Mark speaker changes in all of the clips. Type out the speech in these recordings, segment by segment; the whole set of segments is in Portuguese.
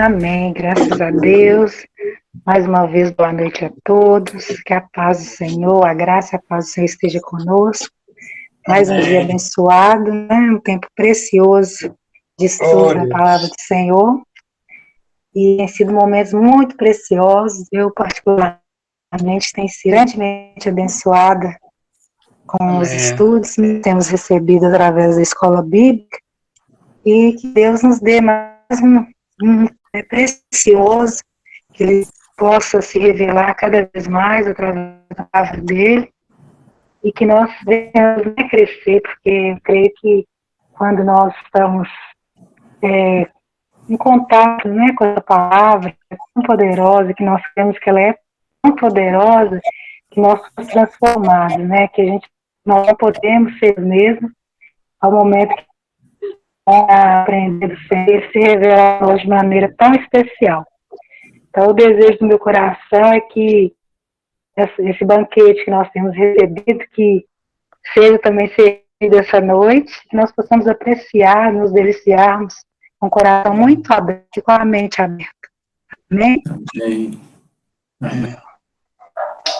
Speaker 1: Amém, graças a Deus. Mais uma vez, boa noite a todos. Que a paz do Senhor, a graça e a paz do Senhor esteja conosco. Mais um dia abençoado, né? Um tempo precioso de estudo da palavra do Senhor. E tem sido momentos muito preciosos. Eu, particularmente, tenho sido grandemente abençoada com os estudos que temos recebido através da escola bíblica. E que Deus nos dê mais é precioso, que Ele possa se revelar cada vez mais através da palavra dEle, e que nós venhamos a crescer, porque eu creio que quando nós estamos em contato, né, com a palavra, é tão poderosa, que nós sabemos que ela é tão poderosa, que nós somos transformados, né, que nós não podemos ser os mesmos ao momento que aprender do Senhor se revelar de maneira tão especial. Então, o desejo do meu coração é que esse banquete que nós temos recebido, que seja também servido essa noite, que nós possamos apreciar, nos deliciarmos com o coração muito aberto e com a mente aberta. Amém?
Speaker 2: Amém. Amém.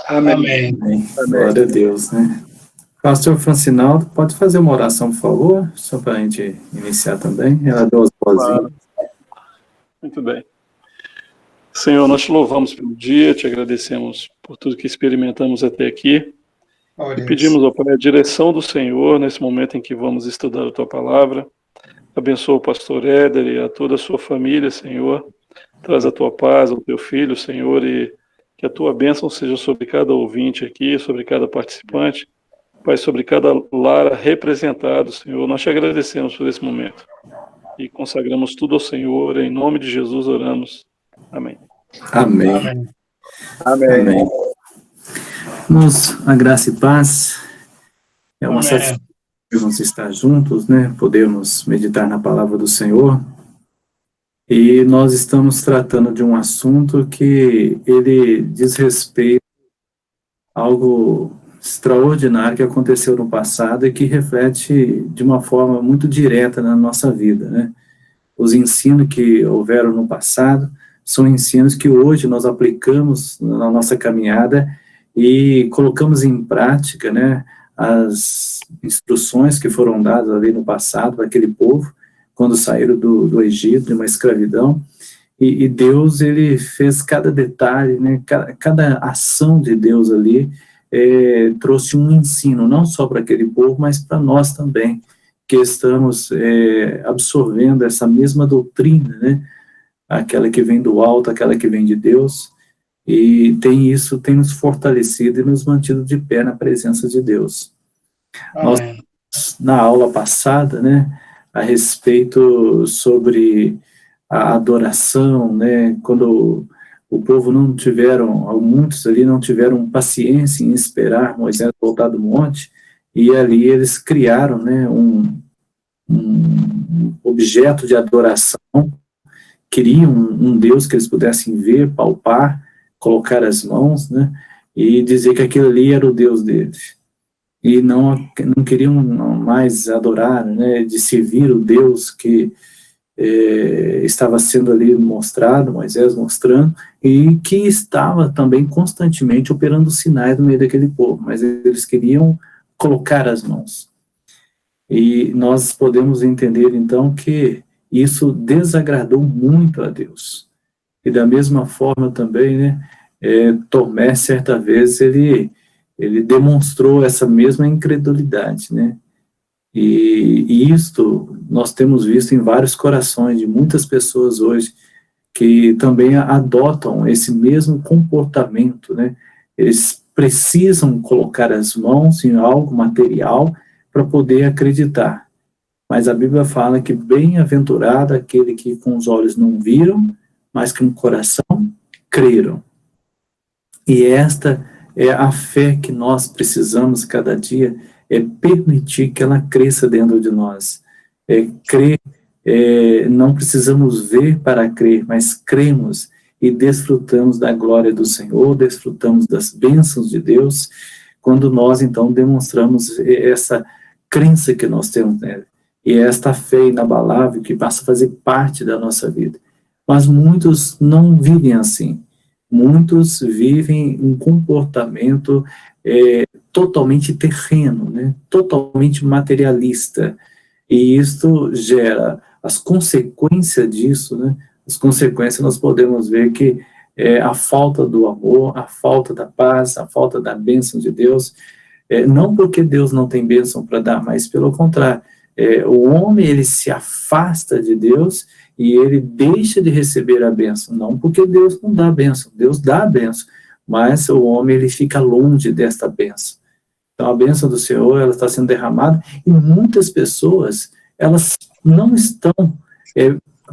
Speaker 3: Amém.
Speaker 2: Amém. Glória a Deus, né? Pastor Francinaldo, pode fazer uma oração, por favor? Só para a gente iniciar também. Ela deu as boas-vindas.
Speaker 3: Muito bem. Senhor, nós te louvamos pelo dia, te agradecemos por tudo que experimentamos até aqui. E pedimos, ó Pai, a direção do Senhor nesse momento em que vamos estudar a tua palavra. Abençoa o pastor Éder e a toda a sua família, Senhor. Traz a tua paz ao teu filho, Senhor, e que a tua bênção seja sobre cada ouvinte aqui, sobre cada participante. Pai, sobre cada lar representado, Senhor, nós te agradecemos por esse momento. E consagramos tudo ao Senhor, em nome de Jesus oramos. Amém.
Speaker 2: Amém.
Speaker 4: Amém.
Speaker 2: Amém. Irmãos, a graça e paz. É uma satisfação podermos estar juntos, né? Podermos meditar na palavra do Senhor. E nós estamos tratando de um assunto que ele diz respeito a algo extraordinário que aconteceu no passado e que reflete de uma forma muito direta na nossa vida, né? Os ensinos que houveram no passado são ensinos que hoje nós aplicamos na nossa caminhada e colocamos em prática, né, as instruções que foram dadas ali no passado para aquele povo, quando saíram do Egito, de uma escravidão, e Deus, ele fez cada detalhe, né, cada ação de Deus ali, trouxe um ensino, não só para aquele povo, mas para nós também, que estamos absorvendo essa mesma doutrina, né, aquela que vem do alto, aquela que vem de Deus, e isso tem nos fortalecido e nos mantido de pé na presença de Deus.
Speaker 4: Amém.
Speaker 2: Nós, na aula passada, né, a respeito sobre a adoração, né, quando o povo não tiveram, muitos ali não tiveram paciência em esperar Moisés voltar do monte, e ali eles criaram, né, um objeto de adoração, queriam um Deus que eles pudessem ver, palpar, colocar as mãos, né, e dizer que aquele ali era o Deus deles. E não queriam mais adorar, né, de servir o Deus que estava sendo ali mostrado, Moisés mostrando, e que estava também constantemente operando sinais no meio daquele povo, mas eles queriam colocar as mãos. E nós podemos entender, então, que isso desagradou muito a Deus. E da mesma forma também, né, Tomé, certa vez, ele demonstrou essa mesma incredulidade, né, e isto nós temos visto em vários corações de muitas pessoas hoje que também adotam esse mesmo comportamento, né? Eles precisam colocar as mãos em algo material para poder acreditar. Mas a Bíblia fala que bem-aventurado aquele que com os olhos não viram, mas com o coração creram. E esta é a fé que nós precisamos cada dia, permitir que ela cresça dentro de nós. Crer, não precisamos ver para crer, mas cremos e desfrutamos da glória do Senhor, desfrutamos das bênçãos de Deus, quando nós, então, demonstramos essa crença que nós temos nele, e esta fé inabalável que passa a fazer parte da nossa vida. Mas muitos não vivem assim. Muitos vivem um comportamento totalmente terreno, né? Totalmente materialista. E isto gera as consequências disso, né? As consequências nós podemos ver que a falta do amor, a falta da paz, a falta da bênção de Deus, não porque Deus não tem bênção para dar, mas pelo contrário, o homem ele se afasta de Deus e ele deixa de receber a bênção, não porque Deus não dá a bênção, Deus dá a bênção, mas o homem ele fica longe desta bênção. Então a bênção do Senhor ela está sendo derramada e muitas pessoas elas não estão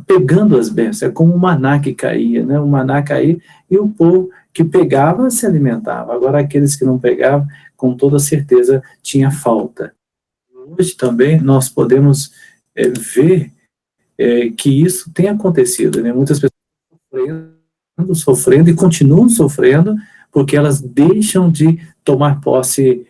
Speaker 2: pegando as bênçãos, é como o maná que caía, né? O maná caía e o povo que pegava se alimentava, agora aqueles que não pegavam, com toda certeza tinha falta. Hoje também nós podemos ver que isso tem acontecido, né? Muitas pessoas sofrendo e continuam sofrendo porque elas deixam de tomar posse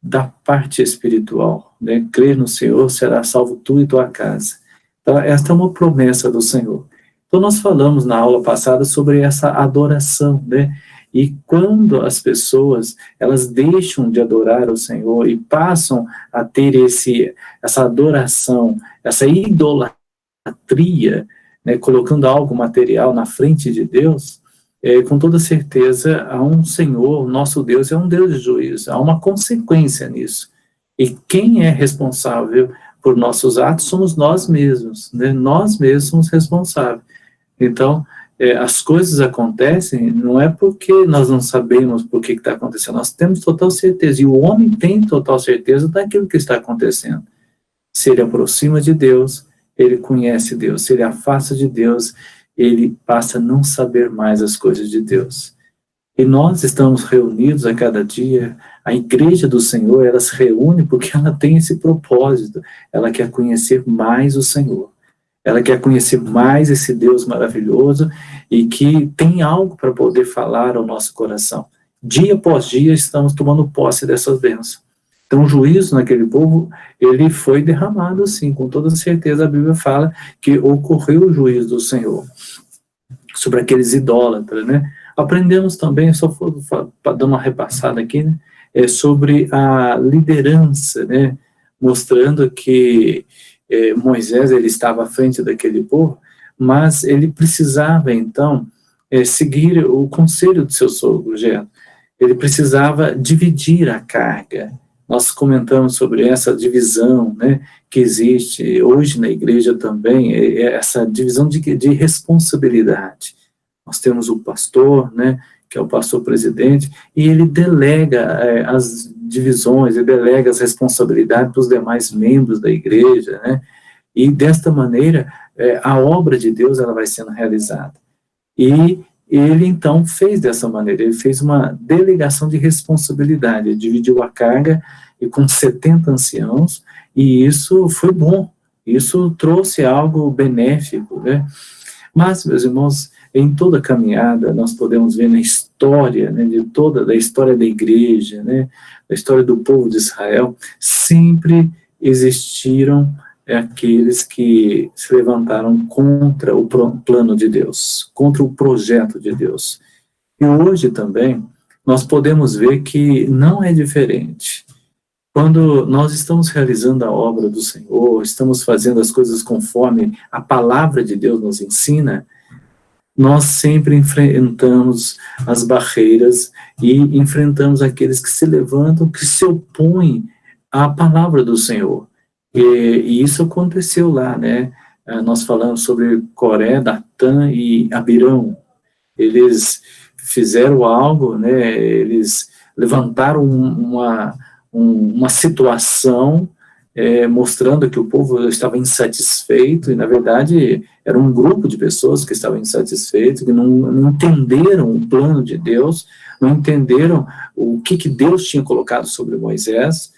Speaker 2: da parte espiritual, né? Crer no Senhor, será salvo tu e tua casa. Então, esta é uma promessa do Senhor. Então, nós falamos na aula passada sobre essa adoração, né? E quando as pessoas, elas deixam de adorar o Senhor e passam a ter essa adoração, essa idolatria, né? Colocando algo material na frente de Deus, com toda certeza, há um Senhor, nosso Deus é um Deus de juízo, há uma consequência nisso. E quem é responsável por nossos atos somos nós mesmos, né? Nós mesmos somos responsáveis. Então, as coisas acontecem, não é porque nós não sabemos por que está acontecendo, nós temos total certeza, e o homem tem total certeza daquilo que está acontecendo. Se ele aproxima de Deus, ele conhece Deus, se ele afasta de Deus, ele passa a não saber mais as coisas de Deus. E nós estamos reunidos a cada dia, a igreja do Senhor, ela se reúne porque ela tem esse propósito, ela quer conhecer mais o Senhor, ela quer conhecer mais esse Deus maravilhoso e que tem algo para poder falar ao nosso coração. Dia após dia estamos tomando posse dessas bênçãos. Então o juízo naquele povo, ele foi derramado sim, com toda certeza a Bíblia fala que ocorreu o juízo do Senhor sobre aqueles idólatras, né? Aprendemos também, só para dar uma repassada aqui, né? Sobre a liderança, né? Mostrando que Moisés ele estava à frente daquele povo, mas ele precisava então seguir o conselho do seu sogro Jetro. Ele precisava dividir a carga. Nós comentamos sobre essa divisão, né, que existe hoje na igreja também, essa divisão de responsabilidade. Nós temos o pastor, né, que é o pastor presidente, e ele delega as divisões, ele delega as responsabilidades para os demais membros da igreja, né, e desta maneira a obra de Deus ela vai sendo realizada. E ele então fez dessa maneira, ele fez uma delegação de responsabilidade, ele dividiu a carga e com 70 anciãos, e isso foi bom, isso trouxe algo benéfico, né? Mas, meus irmãos, em toda a caminhada, nós podemos ver na história, né, da história da igreja, né, da história do povo de Israel, sempre existiram aqueles que se levantaram contra o plano de Deus, contra o projeto de Deus. E hoje também, nós podemos ver que não é diferente. Quando nós estamos realizando a obra do Senhor, estamos fazendo as coisas conforme a palavra de Deus nos ensina, nós sempre enfrentamos as barreiras e enfrentamos aqueles que se levantam, que se opõem à palavra do Senhor. E isso aconteceu lá, né? Nós falamos sobre Coré, Datã e Abirão. Eles fizeram algo, né? Eles levantaram uma situação mostrando que o povo estava insatisfeito, e na verdade era um grupo de pessoas que estavam insatisfeitos, que não entenderam o plano de Deus, não entenderam o que Deus tinha colocado sobre Moisés,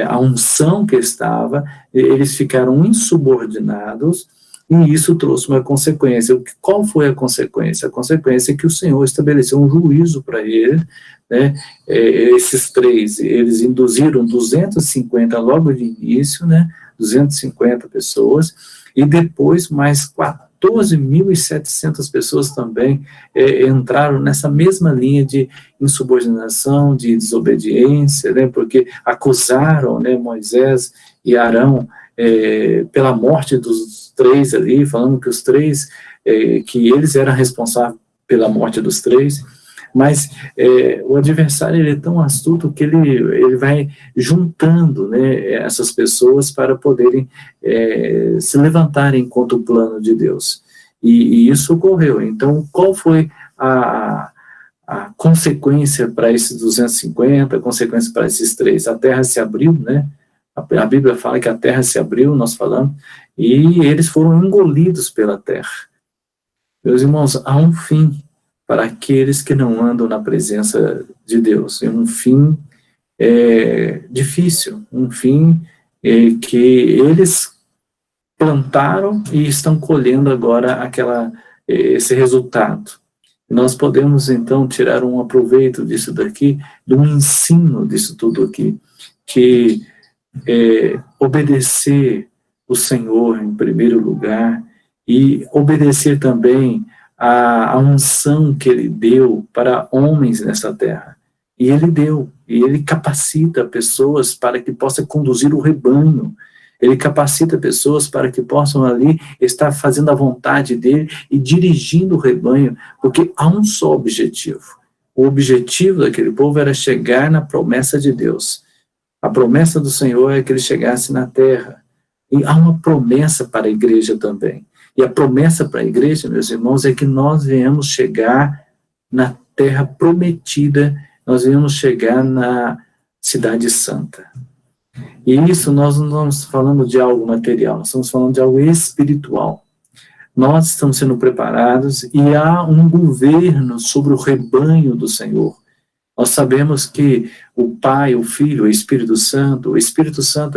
Speaker 2: a unção que estava, eles ficaram insubordinados, e isso trouxe uma consequência. Qual foi a consequência? A consequência é que o Senhor estabeleceu um juízo para eles, né? Esses três, eles induziram 250 logo de início, né? 250 pessoas, e depois mais 14.700 pessoas também entraram nessa mesma linha de insubordinação, de desobediência, né, porque acusaram, né, Moisés e Arão pela morte dos 3 ali, falando que os 3, que eles eram responsáveis pela morte dos 3, mas o adversário ele é tão astuto que ele vai juntando, né, essas pessoas para poderem se levantarem contra o plano de Deus. E isso ocorreu. Então, qual foi a consequência para esses 250, a consequência para esses 3? A terra se abriu, né? A Bíblia fala que a terra se abriu, nós falamos, e eles foram engolidos pela terra. Meus irmãos, há um fim para aqueles que não andam na presença de Deus. É um fim difícil, um fim que eles plantaram e estão colhendo agora esse resultado. Nós podemos, então, tirar um aproveito disso daqui, de um ensino disso tudo aqui, que obedecer o Senhor em primeiro lugar e obedecer também a unção que Ele deu para homens nessa terra. E Ele capacita pessoas para que possa conduzir o rebanho. Ele capacita pessoas para que possam ali estar fazendo a vontade dele e dirigindo o rebanho, porque há um só objetivo. O objetivo daquele povo era chegar na promessa de Deus. A promessa do Senhor é que ele chegasse na terra. E há uma promessa para a igreja também. E a promessa para a igreja, meus irmãos, é que nós venhamos chegar na terra prometida, nós venhamos chegar na cidade santa. E isso nós não estamos falando de algo material, nós estamos falando de algo espiritual. Nós estamos sendo preparados e há um governo sobre o rebanho do Senhor. Nós sabemos que o Pai, o Filho, o Espírito Santo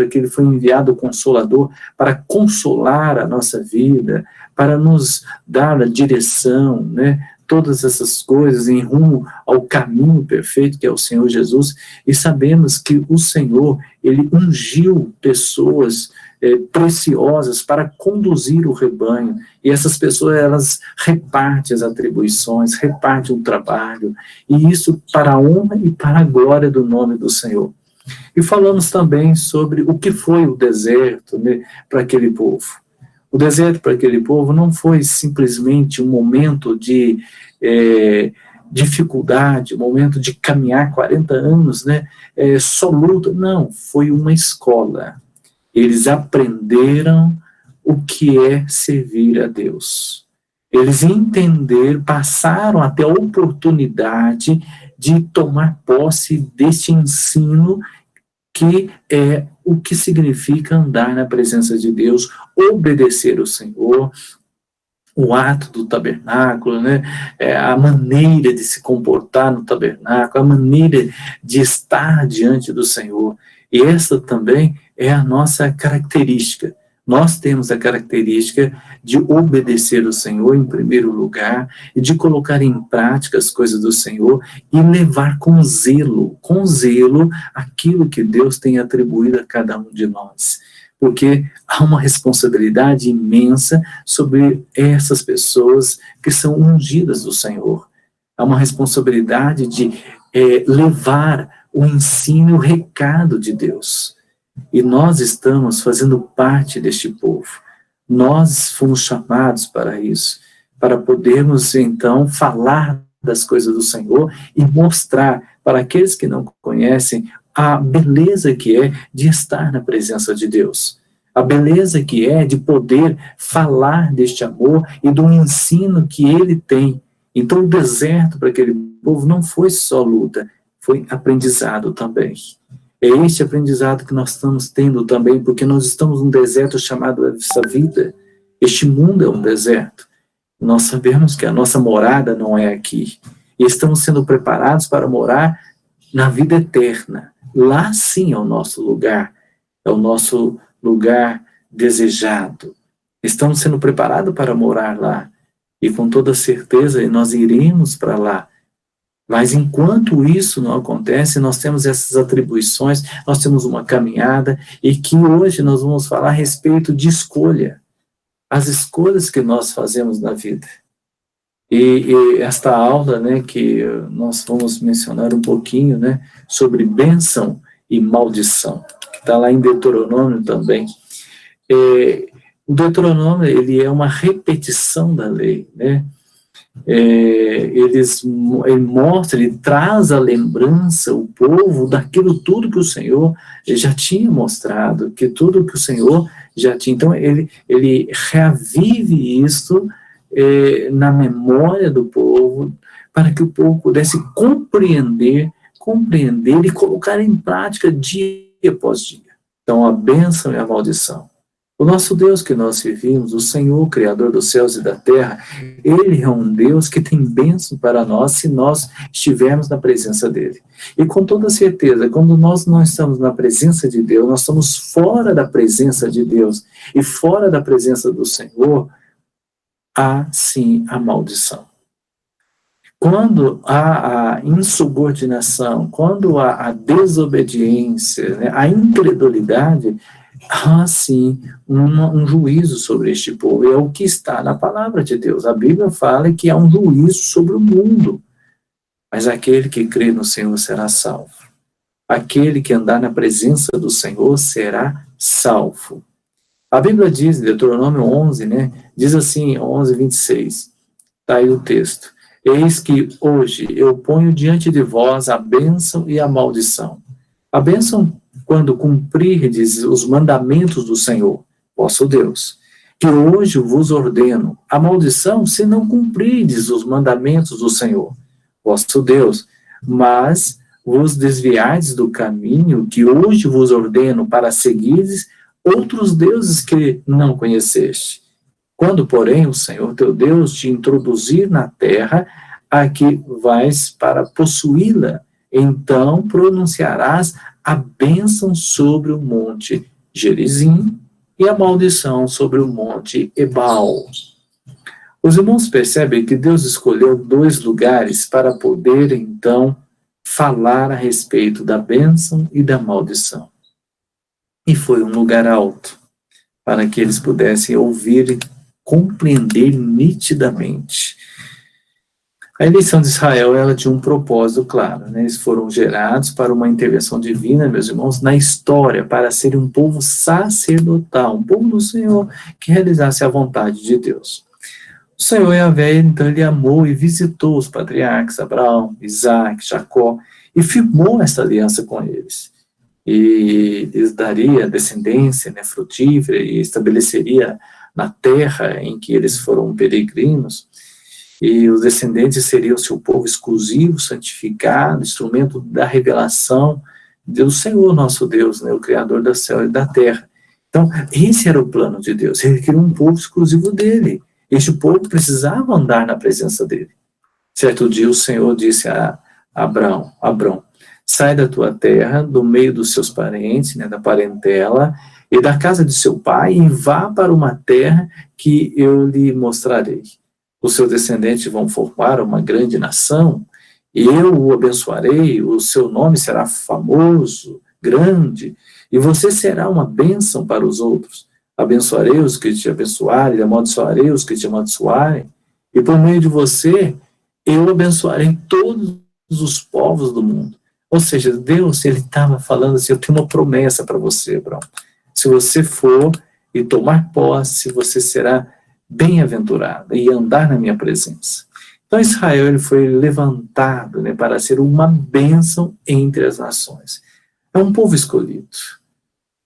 Speaker 2: é que ele foi enviado o Consolador para consolar a nossa vida, para nos dar a direção, né? Todas essas coisas em rumo ao caminho perfeito que é o Senhor Jesus, e sabemos que o Senhor, ele ungiu pessoas preciosas para conduzir o rebanho, e essas pessoas, elas repartem as atribuições, repartem o trabalho, e isso para a honra e para a glória do nome do Senhor. E falamos também sobre o que foi o deserto, né, para aquele povo. O deserto para aquele povo não foi simplesmente um momento de dificuldade, um momento de caminhar 40 anos, né, só luta. Não, foi uma escola. Eles aprenderam o que é servir a Deus. Eles entenderam, passaram até a oportunidade de tomar posse deste ensino que é o que significa andar na presença de Deus, obedecer ao Senhor, o ato do tabernáculo, né? A maneira de se comportar no tabernáculo, a maneira de estar diante do Senhor. E essa também é a nossa característica. Nós temos a característica de obedecer ao Senhor em primeiro lugar e de colocar em prática as coisas do Senhor e levar com zelo aquilo que Deus tem atribuído a cada um de nós. Porque há uma responsabilidade imensa sobre essas pessoas que são ungidas do Senhor. Há uma responsabilidade de levar o ensino e o recado de Deus. E nós estamos fazendo parte deste povo. Nós fomos chamados para isso, para podermos, então, falar das coisas do Senhor e mostrar para aqueles que não conhecem a beleza que é de estar na presença de Deus. A beleza que é de poder falar deste amor e do ensino que ele tem. Então, o deserto para aquele povo não foi só luta, foi aprendizado também. É este aprendizado que nós estamos tendo também, porque nós estamos num deserto chamado essa vida. Este mundo é um deserto. Nós sabemos que a nossa morada não é aqui. E estamos sendo preparados para morar na vida eterna. Lá sim é o nosso lugar. É o nosso lugar desejado. Estamos sendo preparados para morar lá. E com toda certeza nós iremos para lá. Mas enquanto isso não acontece, nós temos essas atribuições, nós temos uma caminhada, e que hoje nós vamos falar a respeito de escolha. as escolhas que nós fazemos na vida. E esta aula, né, que nós vamos mencionar um pouquinho, né, sobre bênção e maldição, que está lá em Deuteronômio também. O Deuteronômio, ele é uma repetição da lei, né? Ele mostra, ele traz a lembrança, o povo, daquilo tudo que o Senhor já tinha mostrado, que tudo que o Senhor já tinha. Então, ele reavive isso na memória do povo, para que o povo pudesse compreender e colocar em prática dia após dia. Então, a bênção e a maldição. O nosso Deus que nós servimos, o Senhor, Criador dos céus e da terra, Ele é um Deus que tem bênção para nós se nós estivermos na presença dEle. E com toda certeza, quando nós não estamos na presença de Deus, nós estamos fora da presença de Deus e fora da presença do Senhor, há sim a maldição. Quando há a insubordinação, quando há a desobediência, né, a incredulidade, há sim um juízo sobre este povo. É o que está na palavra de Deus. A Bíblia fala que há um juízo sobre o mundo, mas aquele que crê no Senhor será salvo. Aquele que andar na presença do Senhor será salvo. A Bíblia diz, Deuteronômio 11, né, diz assim, 11, 26, está aí o texto: eis que hoje eu ponho diante de vós a bênção e a maldição. A bênção, quando cumprirdes os mandamentos do Senhor, vosso Deus, que hoje vos ordeno. A maldição, se não cumprirdes os mandamentos do Senhor, vosso Deus, mas vos desviardes do caminho que hoje vos ordeno para seguirdes outros deuses que não conheceste. Quando, porém, o Senhor teu Deus te introduzir na terra a que vais para possuí-la, então pronunciarás a bênção sobre o monte Gerizim e a maldição sobre o monte Ebal. Os irmãos percebem que Deus escolheu 2 lugares para poder, então, falar a respeito da bênção e da maldição. E foi um lugar alto, para que eles pudessem ouvir e compreender nitidamente. A eleição de Israel, ela tinha um propósito claro, né? Eles foram gerados para uma intervenção divina, meus irmãos, na história, para serem um povo sacerdotal, um povo do Senhor, que realizasse a vontade de Deus. O Senhor Yahvé, então, ele amou e visitou os patriarcas, Abraão, Isaac, Jacó, e firmou essa aliança com eles. E lhes daria descendência, né, frutífera, e estabeleceria na terra em que eles foram peregrinos, e os descendentes seriam seu povo exclusivo, santificado, instrumento da revelação do Senhor nosso Deus, né, o Criador do céu e da terra. Então, esse era o plano de Deus. Ele queria um povo exclusivo dele. Este povo precisava andar na presença dele. Certo dia o Senhor disse a Abrão, sai da tua terra, do meio dos seus parentes, né, da parentela, e da casa de seu pai, e vá para uma terra que eu lhe mostrarei. Os seus descendentes vão formar uma grande nação, e eu o abençoarei, o seu nome será famoso, grande, e você será uma bênção para os outros. Abençoarei os que te abençoarem, e amaldiçoarei os que te amaldiçoarem, e por meio de você, eu abençoarei todos os povos do mundo. Ou seja, Deus, ele estava falando assim, eu tenho uma promessa para você, Abraão. Se você for e tomar posse, você será bem-aventurado e andar na minha presença. Então Israel, ele foi levantado, né, para ser uma bênção entre as nações. É um povo escolhido.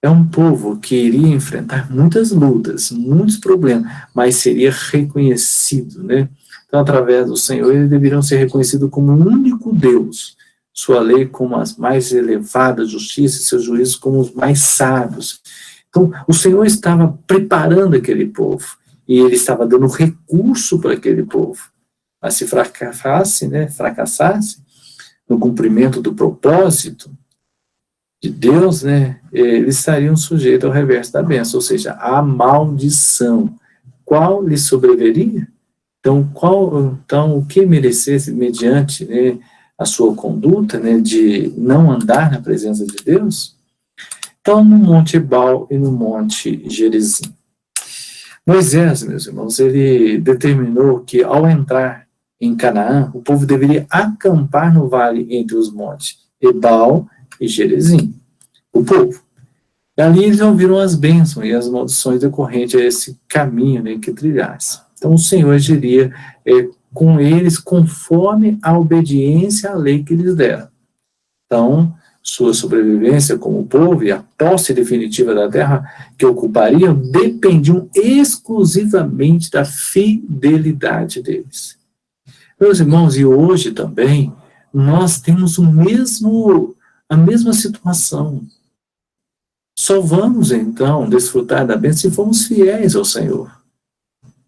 Speaker 2: É um povo que iria enfrentar muitas lutas, muitos problemas, mas seria reconhecido, né? Então, através do Senhor, eles deveriam ser reconhecidos como o único Deus, sua lei como as mais elevadas, justiça e seus juízos como os mais sábios. Então, o Senhor estava preparando aquele povo, e ele estava dando recurso para aquele povo. Mas se fracassasse no cumprimento do propósito de Deus, né, eles estariam sujeitos ao reverso da bênção, ou seja, a maldição. Qual lhe sobreviria? Então, o que merecesse mediante, né, a sua conduta, né, de não andar na presença de Deus? Então, no Monte Ebal e no Monte Gerizim. Moisés, meus irmãos, ele determinou que ao entrar em Canaã, o povo deveria acampar no vale entre os montes Ebal e Gerizim, o povo. E ali eles ouviram as bênçãos e as maldições decorrentes a esse caminho, né, que trilhasse. Então o Senhor agiria com eles conforme a obediência à lei que lhes dera. Então, sua sobrevivência como povo e a posse definitiva da terra que ocupariam dependiam exclusivamente da fidelidade deles. Meus irmãos, e hoje também, nós temos a mesma situação. Só vamos, então, desfrutar da bênção se formos fiéis ao Senhor.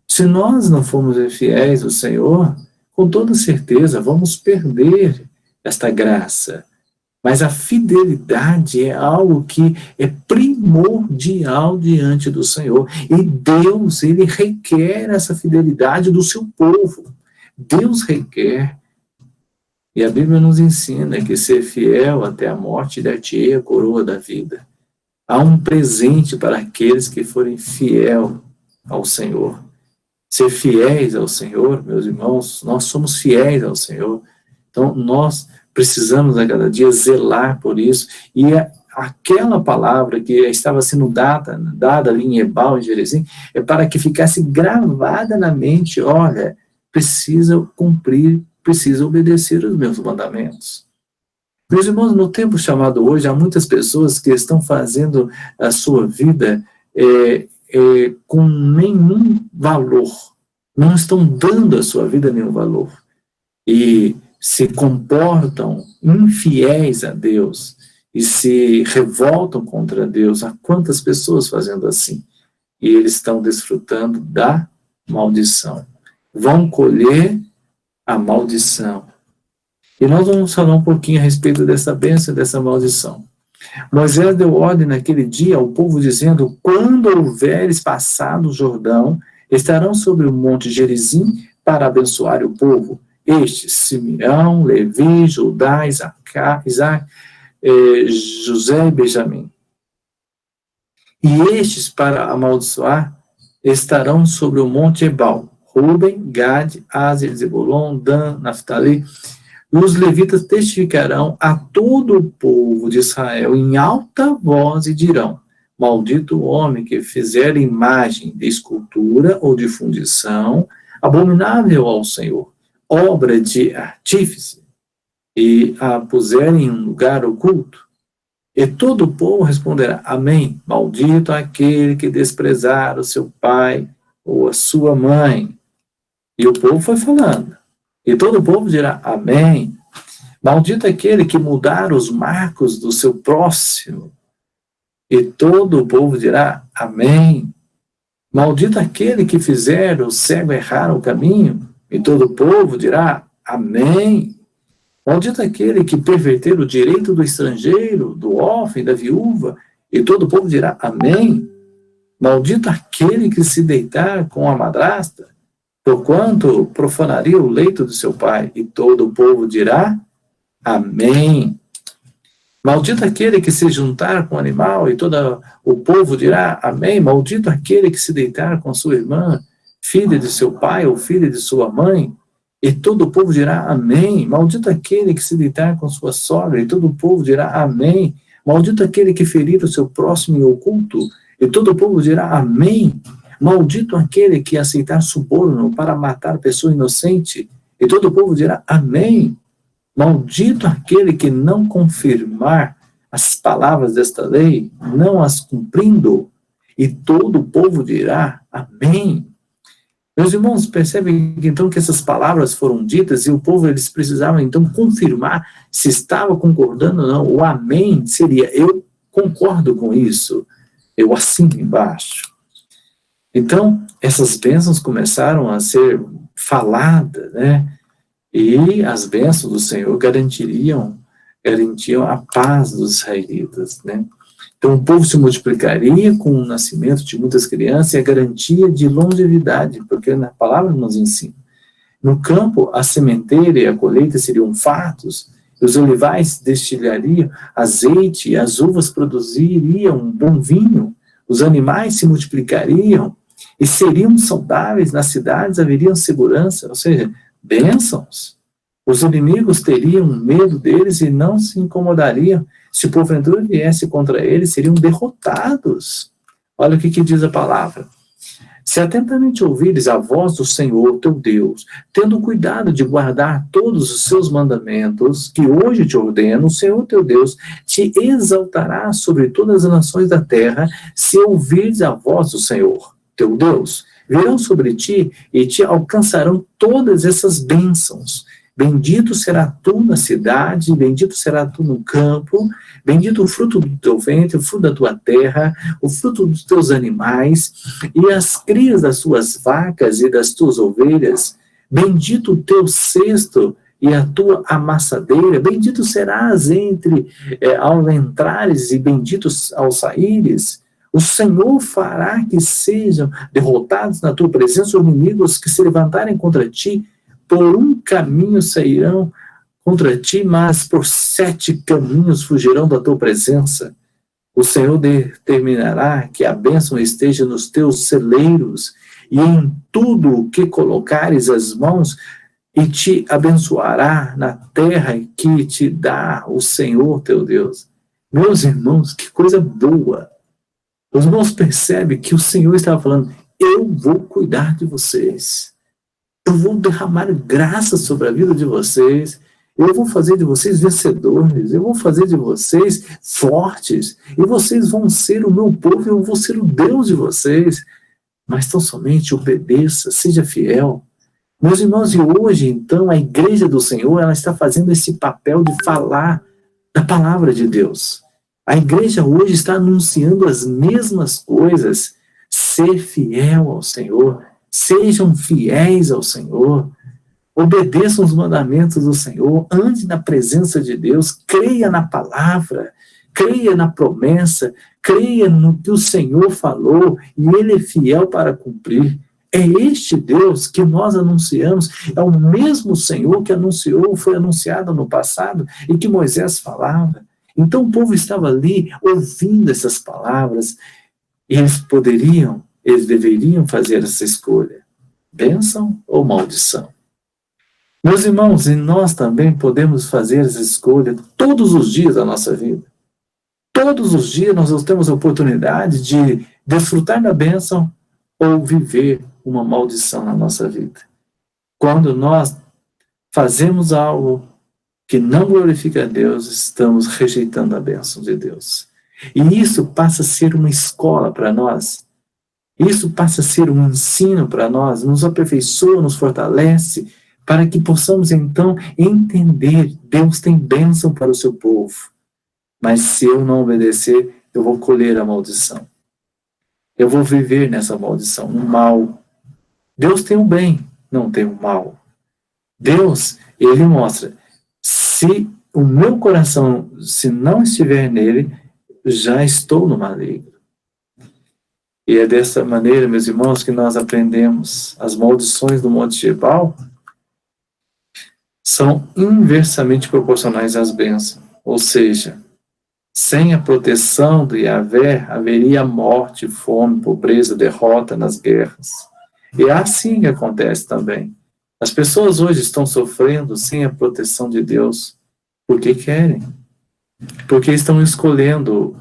Speaker 2: Se nós não formos fiéis ao Senhor, com toda certeza vamos perder esta graça. Mas a fidelidade é algo que é primordial diante do Senhor. E Deus, ele requer essa fidelidade do seu povo. Deus requer. E a Bíblia nos ensina que ser fiel até a morte dar-te-ei a coroa da vida. Há um presente para aqueles que forem fiel ao Senhor. Ser fiéis ao Senhor, meus irmãos, nós somos fiéis ao Senhor. Então, nós precisamos a cada dia zelar por isso. E aquela palavra que estava sendo dada ali em Ebal, em Gerizim, é para que ficasse gravada na mente, olha, precisa cumprir, precisa obedecer os meus mandamentos. Meus irmãos, no tempo chamado hoje, há muitas pessoas que estão fazendo a sua vida com nenhum valor. Não estão dando à sua vida nenhum valor. E se comportam infiéis a Deus e se revoltam contra Deus. Há quantas pessoas fazendo assim? E eles estão desfrutando da maldição. Vão colher a maldição. E nós vamos falar um pouquinho a respeito dessa bênção e dessa maldição. Moisés deu ordem naquele dia ao povo dizendo: quando houveres passado o Jordão, estarão sobre o monte Gerizim para abençoar o povo. Estes, Simeão, Levi, Judá, Isaac, José e Benjamim. E estes, para amaldiçoar, estarão sobre o monte Ebal, Ruben, Gad, Aser, Zebulon, Dan, Naftali. E os levitas testificarão a todo o povo de Israel em alta voz e dirão: maldito o homem que fizer imagem de escultura ou de fundição, abominável ao Senhor, obra de artífice, e a puserem em um lugar oculto. E todo o povo responderá: amém. Maldito aquele que desprezar o seu pai ou a sua mãe. E o povo foi falando. E todo o povo dirá: amém. Maldito aquele que mudar os marcos do seu próximo. E todo o povo dirá: amém. Maldito aquele que fizer o cego errar o caminho. E todo o povo dirá: amém. Maldito aquele que perverter o direito do estrangeiro, do órfão e da viúva. E todo o povo dirá: amém. Maldito aquele que se deitar com a madrasta, porquanto profanaria o leito do seu pai. E todo o povo dirá: amém. Maldito aquele que se juntar com o animal, e todo o povo dirá: amém. Maldito aquele que se deitar com sua irmã, filha de seu pai ou filha de sua mãe, e todo o povo dirá: amém. Maldito aquele que se deitar com sua sogra, e todo o povo dirá: amém. Maldito aquele que ferir o seu próximo em oculto, e todo o povo dirá: amém. Maldito aquele que aceitar suborno para matar pessoa inocente, e todo o povo dirá: amém. Maldito aquele que não confirmar as palavras desta lei, não as cumprindo, e todo o povo dirá: amém. Meus irmãos, percebem então que essas palavras foram ditas e o povo, eles precisavam então confirmar se estava concordando ou não. O amém seria: eu concordo com isso, eu assino embaixo. Então, essas bênçãos começaram a ser faladas, né? E as bênçãos do Senhor garantiam a paz dos israelitas, né? Então, o povo se multiplicaria com o nascimento de muitas crianças e a garantia de longevidade, porque na palavra nos ensina. No campo, a sementeira e a colheita seriam fartos, e os olivais destilhariam azeite, e as uvas produziriam bom vinho, os animais se multiplicariam, e seriam saudáveis, nas cidades haveriam segurança, ou seja, bênçãos. Os inimigos teriam medo deles e não se incomodariam. Se porventura viesse contra eles, seriam derrotados. Olha o que diz a palavra. Se atentamente ouvires a voz do Senhor, teu Deus, tendo cuidado de guardar todos os seus mandamentos, que hoje te ordeno, o Senhor teu Deus te exaltará sobre todas as nações da terra, se ouvires a voz do Senhor, teu Deus. Virão sobre ti e te alcançarão todas essas bênçãos. Bendito será tu na cidade, bendito será tu no campo, bendito o fruto do teu ventre, o fruto da tua terra, o fruto dos teus animais, e as crias das tuas vacas e das tuas ovelhas. Bendito o teu cesto e a tua amassadeira, bendito serás ao entrares e benditos ao saíres. O Senhor fará que sejam derrotados na tua presença os inimigos que se levantarem contra ti. Por um caminho sairão contra ti, mas por 7 caminhos fugirão da tua presença. O Senhor determinará que a bênção esteja nos teus celeiros e em tudo o que colocares as mãos, e te abençoará na terra que te dá o Senhor teu Deus. Meus irmãos, que coisa boa! Os irmãos percebem que o Senhor estava falando, eu vou cuidar de vocês. Eu vou derramar graça sobre a vida de vocês. Eu vou fazer de vocês vencedores. Eu vou fazer de vocês fortes. E vocês vão ser o meu povo. Eu vou ser o Deus de vocês. Mas tão somente obedeça, seja fiel. Meus irmãos, e hoje, então, a igreja do Senhor, ela está fazendo esse papel de falar da palavra de Deus. A igreja hoje está anunciando as mesmas coisas. Ser fiel ao Senhor. Sejam fiéis ao Senhor, obedeçam os mandamentos do Senhor, ande na presença de Deus, creia na palavra, creia na promessa, creia no que o Senhor falou, e Ele é fiel para cumprir. É este Deus que nós anunciamos, é o mesmo Senhor que foi anunciado no passado, e que Moisés falava. Então o povo estava ali, ouvindo essas palavras, e eles deveriam fazer essa escolha, bênção ou maldição. Meus irmãos, e nós também podemos fazer essa escolha todos os dias da nossa vida. Todos os dias nós temos a oportunidade de desfrutar da bênção ou viver uma maldição na nossa vida. Quando nós fazemos algo que não glorifica a Deus, estamos rejeitando a bênção de Deus. E isso passa a ser uma escola para nós. Isso passa a ser um ensino para nós, nos aperfeiçoa, nos fortalece, para que possamos então entender, Deus tem bênção para o seu povo. Mas se eu não obedecer, eu vou colher a maldição. Eu vou viver nessa maldição, no mal. Deus tem o bem, não tem o mal. Deus, Ele mostra, se o meu coração, se não estiver nele, já estou no maligno. E é dessa maneira, meus irmãos, que nós aprendemos. As maldições do Monte Gebal são inversamente proporcionais às bênçãos. Ou seja, sem a proteção do Yahvé, haveria morte, fome, pobreza, derrota nas guerras. E é assim que acontece também. As pessoas hoje estão sofrendo sem a proteção de Deus, porque querem. Porque estão escolhendo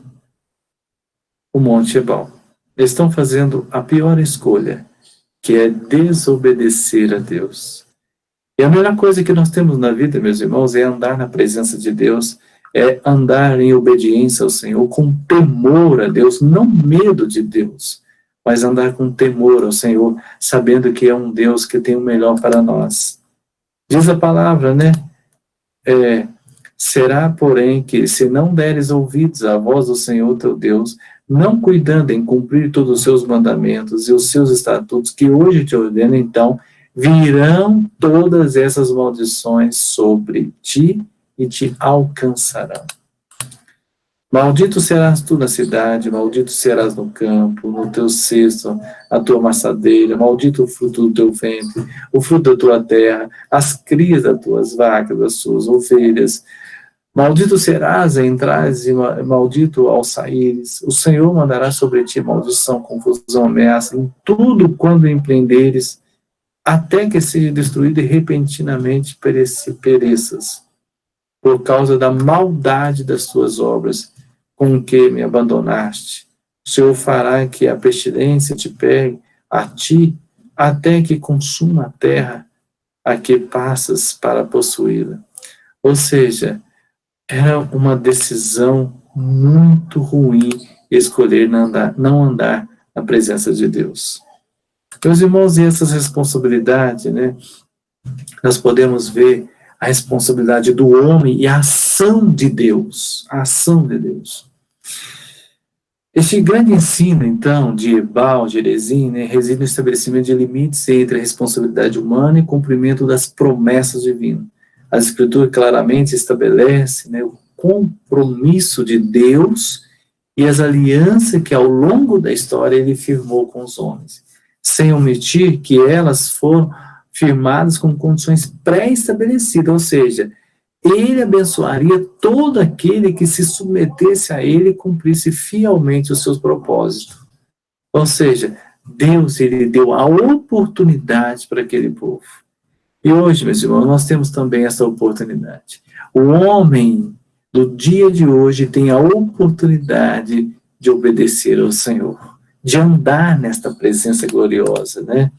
Speaker 2: o Monte Gebal. Eles estão fazendo a pior escolha, que é desobedecer a Deus. E a melhor coisa que nós temos na vida, meus irmãos, é andar na presença de Deus, é andar em obediência ao Senhor, com temor a Deus, não medo de Deus, mas andar com temor ao Senhor, sabendo que é um Deus que tem o melhor para nós. Diz a palavra, né? Será, porém, que se não deres ouvidos à voz do Senhor teu Deus, não cuidando em cumprir todos os seus mandamentos e os seus estatutos que hoje te ordeno, então virão todas essas maldições sobre ti e te alcançarão. Maldito serás tu na cidade, maldito serás no campo, no teu cesto, a tua amassadeira, maldito o fruto do teu ventre, o fruto da tua terra, as crias das tuas vacas, das tuas ovelhas, Maldito serás a entrares e maldito ao saíres. O Senhor mandará sobre ti maldição, confusão, ameaça, em tudo quando empreenderes, até que seja destruído e repentinamente pereças, por causa da maldade das tuas obras, com que me abandonaste. O Senhor fará que a pestilência te pegue a ti, até que consuma a terra a que passas para possuí-la. Ou seja, era uma decisão muito ruim escolher não andar na presença de Deus. Meus irmãos, e essas responsabilidades, né? Nós podemos ver a responsabilidade do homem e a ação de Deus. A ação de Deus. Este grande ensino, então, de Ebal, de Erezim, né, reside no estabelecimento de limites entre a responsabilidade humana e o cumprimento das promessas divinas. A Escritura claramente estabelece, né, o compromisso de Deus e as alianças que ao longo da história ele firmou com os homens, sem omitir que elas foram firmadas com condições pré-estabelecidas, ou seja, ele abençoaria todo aquele que se submetesse a ele e cumprisse fielmente os seus propósitos. Ou seja, Deus, ele deu a oportunidade para aquele povo. E hoje, meus irmãos, nós temos também essa oportunidade. O homem do dia de hoje tem a oportunidade de obedecer ao Senhor, de andar nesta presença gloriosa, né?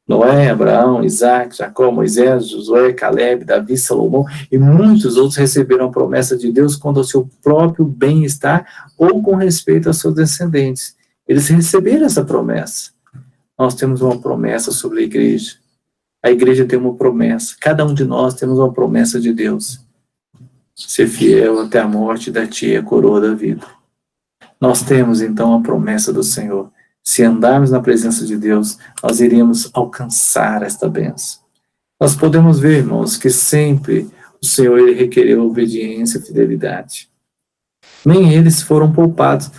Speaker 2: Noé, Abraão, Isaac, Jacó, Moisés, Josué, Caleb, Davi, Salomão e muitos outros receberam a promessa de Deus quanto ao seu próprio bem-estar ou com respeito aos seus descendentes. Eles receberam essa promessa. Nós temos uma promessa sobre a igreja. A igreja tem uma promessa. Cada um de nós temos uma promessa de Deus. Ser fiel até a morte, dar-te a coroa da vida. Nós temos, então, a promessa do Senhor. Se andarmos na presença de Deus, nós iremos alcançar esta bênção. Nós podemos ver, irmãos, que sempre o Senhor ele requereu obediência e fidelidade. Nem eles foram poupados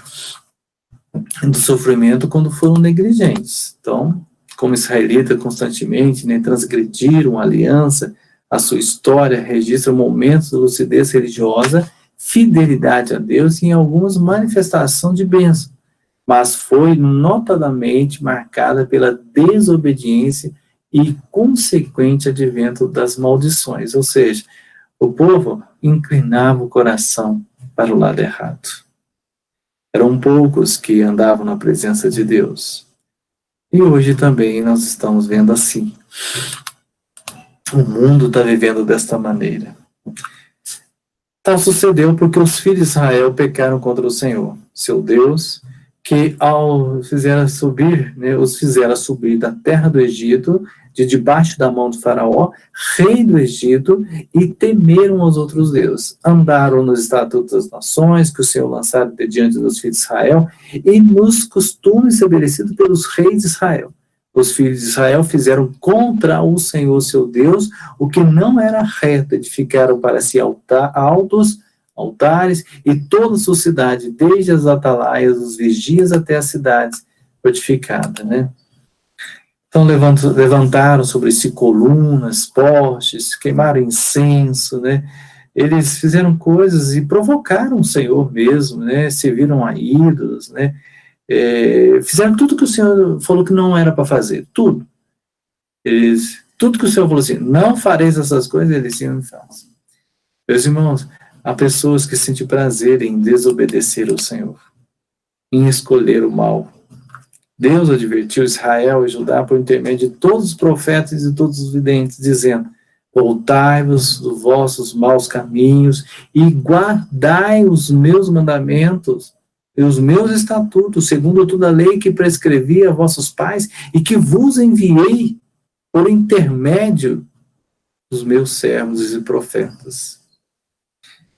Speaker 2: do sofrimento quando foram negligentes. Então, como israelitas constantemente, né, transgrediram a aliança, a sua história registra momentos de lucidez religiosa, fidelidade a Deus e em algumas manifestações de bênção, mas foi notadamente marcada pela desobediência e consequente advento das maldições, ou seja, o povo inclinava o coração para o lado errado. Eram poucos que andavam na presença de Deus. E hoje também nós estamos vendo assim. O mundo está vivendo desta maneira. Tal sucedeu porque os filhos de Israel pecaram contra o Senhor, seu Deus, que os fizeram subir da terra do Egito, de debaixo da mão de Faraó, rei do Egito, e temeram os outros deuses. Andaram nos estatutos das nações que o Senhor lançara diante dos filhos de Israel, e nos costumes estabelecidos pelos reis de Israel. Os filhos de Israel fizeram contra o Senhor seu Deus o que não era reto, edificaram para si altares, e toda a sua cidade, desde as atalaias, os vigias até as cidades fortificadas, né? Então levantaram sobre si colunas, postes, queimaram incenso, né? Eles fizeram coisas e provocaram o Senhor mesmo, né? Serviram a ídolos, né? Fizeram tudo que o Senhor falou que não era para fazer, tudo. Tudo que o Senhor falou assim, não fareis essas coisas, eles iam e fazem. Meus irmãos, há pessoas que sentem prazer em desobedecer ao Senhor, em escolher o mal. Deus advertiu Israel e Judá por intermédio de todos os profetas e todos os videntes, dizendo, voltai-vos dos vossos maus caminhos e guardai os meus mandamentos e os meus estatutos, segundo toda a lei que prescrevi a vossos pais e que vos enviei por intermédio dos meus servos e profetas.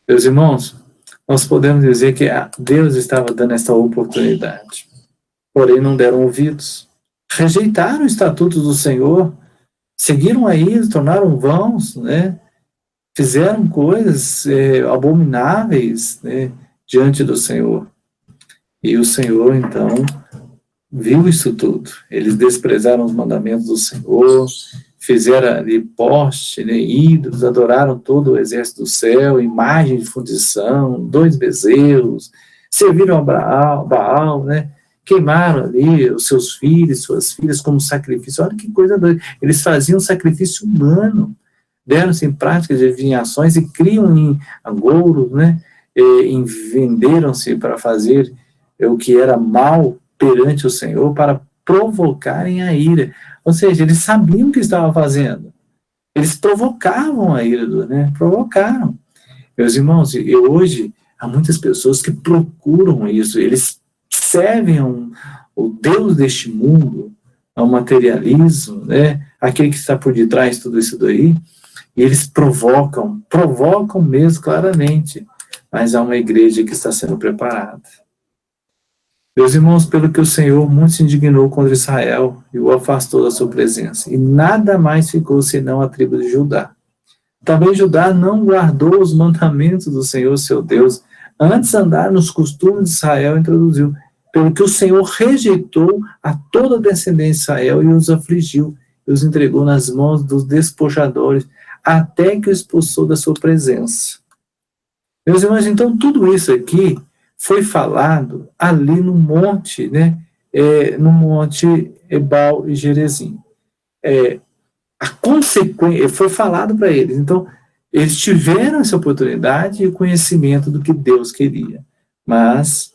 Speaker 2: Meus irmãos, nós podemos dizer que Deus estava dando esta oportunidade, porém não deram ouvidos, rejeitaram o estatuto do Senhor, seguiram aí, tornaram vãos, né? Fizeram coisas abomináveis, né, diante do Senhor. E o Senhor, então, viu isso tudo. Eles desprezaram os mandamentos do Senhor, fizeram ali poste, né, ídolos, adoraram todo o exército do céu, imagem de fundição, 2 bezerros, serviram a Baal, né, queimaram ali os seus filhos, suas filhas como sacrifício. Olha que coisa doida. Eles faziam sacrifício humano, deram-se em práticas de adivinhações e criam em agouros, né, e venderam-se para fazer o que era mal perante o Senhor, para provocarem a ira. Ou seja, eles sabiam o que estavam fazendo. Eles provocavam a ira, né? Provocaram. Meus irmãos, e hoje há muitas pessoas que procuram isso. Eles servem o Deus deste mundo, ao materialismo, né? Aquele que está por detrás de tudo isso daí. E eles provocam mesmo claramente. Mas há uma igreja que está sendo preparada. Meus irmãos, pelo que o Senhor muito se indignou contra Israel e o afastou da sua presença, e nada mais ficou senão a tribo de Judá. Também Judá não guardou os mandamentos do Senhor, seu Deus, antes andar nos costumes de Israel introduziu, pelo que o Senhor rejeitou a toda a descendência de Israel e os afligiu, e os entregou nas mãos dos despojadores, até que o expulsou da sua presença. Meus irmãos, então tudo isso aqui foi falado ali no monte, né, no monte Ebal e Gerezim. A consequência foi falado para eles. Então, eles tiveram essa oportunidade e o conhecimento do que Deus queria, mas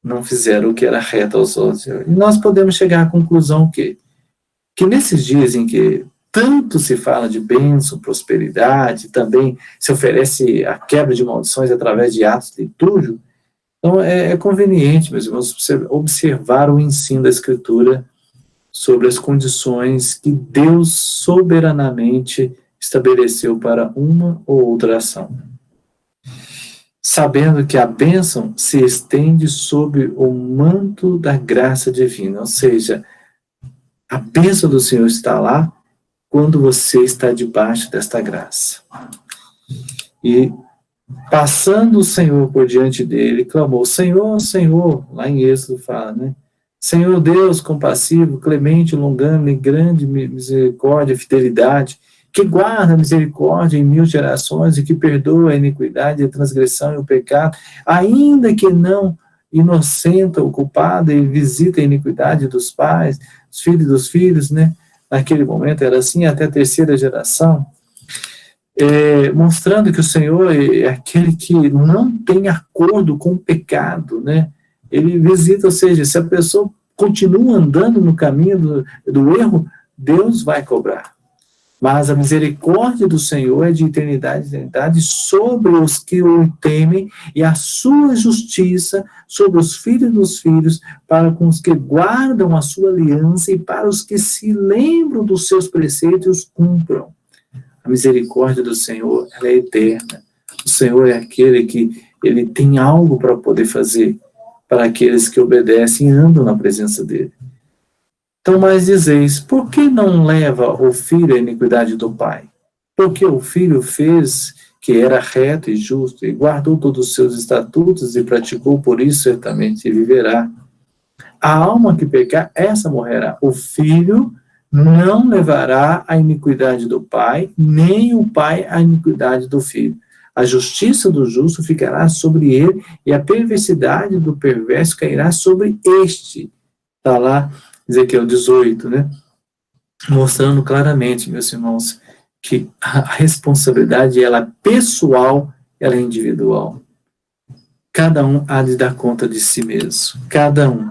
Speaker 2: não fizeram o que era reto aos olhos. E nós podemos chegar à conclusão que nesses dias em que tanto se fala de bênção, prosperidade, também se oferece a quebra de maldições através de atos litúrgicos, então, é conveniente, meus irmãos, observar o ensino da Escritura sobre as condições que Deus soberanamente estabeleceu para uma ou outra ação. Sabendo que a bênção se estende sob o manto da graça divina, ou seja, a bênção do Senhor está lá quando você está debaixo desta graça. E passando o Senhor por diante dele, clamou, Senhor, Senhor, lá em Êxodo fala, né? Senhor Deus compassivo, clemente, longânimo, grande misericórdia e fidelidade, que guarda a misericórdia em 1000 gerações e que perdoa a iniquidade, a transgressão e o pecado, ainda que não inocenta o culpado e visita a iniquidade dos pais, dos filhos, né? Naquele momento era assim, até a 3ª geração. Mostrando que o Senhor é aquele que não tem acordo com o pecado, né? Ele visita, ou seja, se a pessoa continua andando no caminho do erro, Deus vai cobrar. Mas a misericórdia do Senhor é de eternidade a eternidade sobre os que o temem e a sua justiça sobre os filhos dos filhos, para com os que guardam a sua aliança e para os que se lembram dos seus preceitos e os cumpram. A misericórdia do Senhor, ela é eterna. O Senhor é aquele que ele tem algo para poder fazer para aqueles que obedecem e andam na presença dele. Então, mais dizeis, por que não leva o filho à iniquidade do pai? Porque o filho fez que era reto e justo, e guardou todos os seus estatutos, e praticou por isso, certamente viverá. A alma que pecar, essa morrerá. O filho não levará a iniquidade do pai, nem o pai a iniquidade do filho. A justiça do justo ficará sobre ele, e a perversidade do perverso cairá sobre este. Está lá, Ezequiel 18, né? Mostrando claramente, meus irmãos, que a responsabilidade, ela é pessoal, ela é individual. Cada um há de dar conta de si mesmo. Cada um.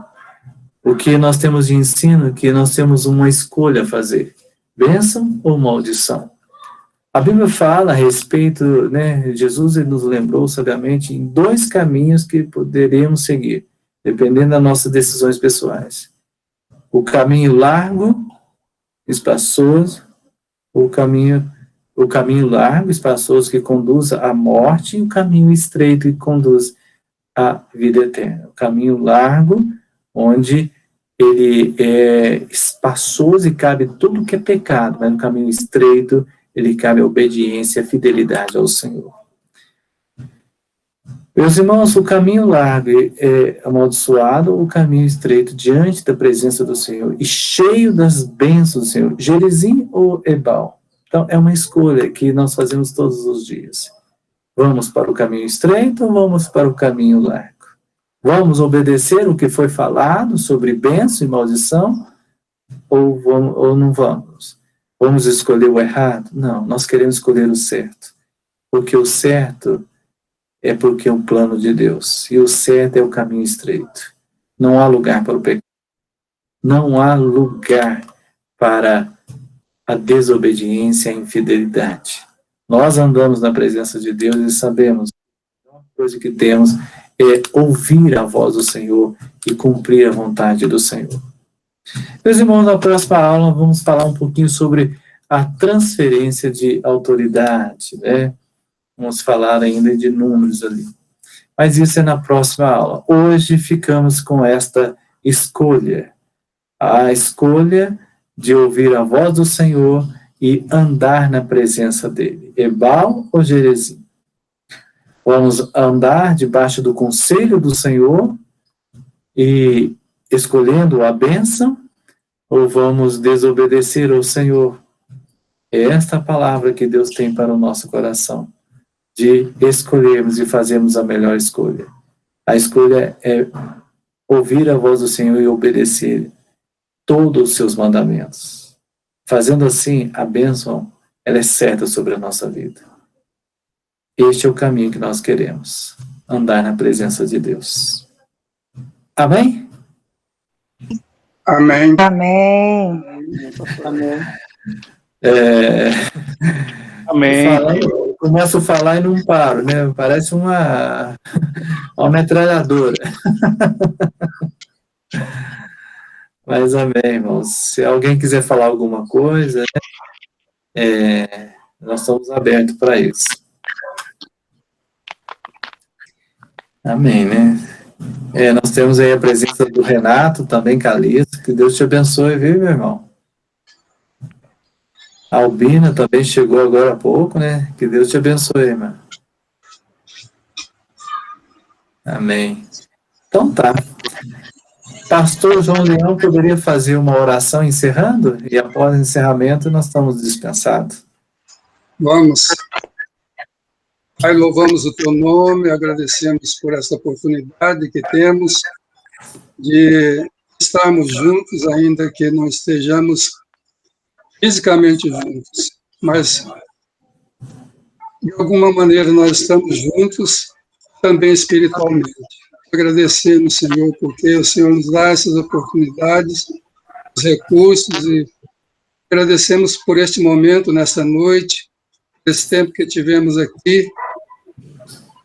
Speaker 2: O que nós temos de ensino é que nós temos uma escolha a fazer. Bênção ou maldição? A Bíblia fala a respeito, né, Jesus nos lembrou sabiamente em 2 caminhos que poderíamos seguir, dependendo das nossas decisões pessoais. O caminho largo, espaçoso, o caminho largo, espaçoso que conduz à morte, e o caminho estreito que conduz à vida eterna. O caminho largo, onde ele é espaçoso e cabe tudo que é pecado, mas no caminho estreito ele cabe a obediência e a fidelidade ao Senhor. Meus irmãos, o caminho largo é amaldiçoado, o caminho estreito diante da presença do Senhor e cheio das bênçãos do Senhor. Gerizim ou Ebal? Então, é uma escolha que nós fazemos todos os dias. Vamos para o caminho estreito ou vamos para o caminho largo? Vamos obedecer o que foi falado sobre bênção e maldição ou não vamos? Vamos escolher o errado? Não, nós queremos escolher o certo. Porque o certo é porque é um plano de Deus. E o certo é o caminho estreito. Não há lugar para o pecado. Não há lugar para a desobediência e a infidelidade. Nós andamos na presença de Deus e sabemos que a única coisa que temos é ouvir a voz do Senhor e cumprir a vontade do Senhor. Meus irmãos, na próxima aula vamos falar um pouquinho sobre a transferência de autoridade, né? Vamos falar ainda de números ali. Mas isso é na próxima aula. Hoje ficamos com esta escolha. A escolha de ouvir a voz do Senhor e andar na presença dele. Ebal ou Gerizim? Vamos andar debaixo do conselho do Senhor e escolhendo a bênção, ou vamos desobedecer ao Senhor? É esta a palavra que Deus tem para o nosso coração, de escolhermos e fazermos a melhor escolha. A escolha é ouvir a voz do Senhor e obedecer todos os seus mandamentos. Fazendo assim, a bênção, ela é certa sobre a nossa vida. Este é o caminho que nós queremos, andar na presença de Deus. Amém?
Speaker 4: Amém.
Speaker 1: Amém.
Speaker 3: Amém.
Speaker 2: Amém. Eu começo a falar e não paro, né? Parece uma metralhadora. Mas amém, irmãos. Se alguém quiser falar alguma coisa, nós estamos abertos para isso. Amém, né? Nós temos aí a presença do Renato, também Calixto. Que Deus te abençoe, viu, meu irmão? A Albina também chegou agora há pouco, né? Que Deus te abençoe, irmão. Amém. Então tá. Pastor João Leão poderia fazer uma oração encerrando? E após o encerramento nós estamos dispensados.
Speaker 4: Vamos. Pai, louvamos o teu nome, agradecemos por essa oportunidade que temos de estarmos juntos, ainda que não estejamos fisicamente juntos, mas de alguma maneira nós estamos juntos também espiritualmente. Agradecemos, Senhor, porque o Senhor nos dá essas oportunidades, os recursos, e agradecemos por este momento, nessa noite, esse tempo que tivemos aqui.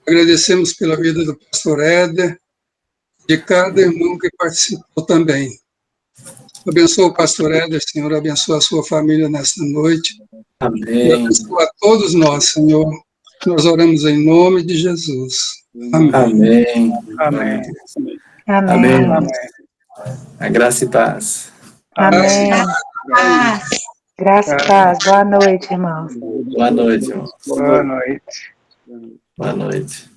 Speaker 4: Agradecemos pela vida do pastor Éder, de cada irmão que participou também. Abençoa o pastor Éder, Senhor, abençoa a sua família nesta noite.
Speaker 2: Amém.
Speaker 4: E abençoa a todos nós, Senhor. Nós oramos em nome de Jesus. Amém.
Speaker 2: Amém.
Speaker 3: Amém.
Speaker 1: Amém.
Speaker 2: Amém. A graça e paz.
Speaker 1: Amém. Graça e paz. Boa noite, irmãos.
Speaker 2: Boa noite, irmãos.
Speaker 3: Boa noite.
Speaker 2: Boa noite.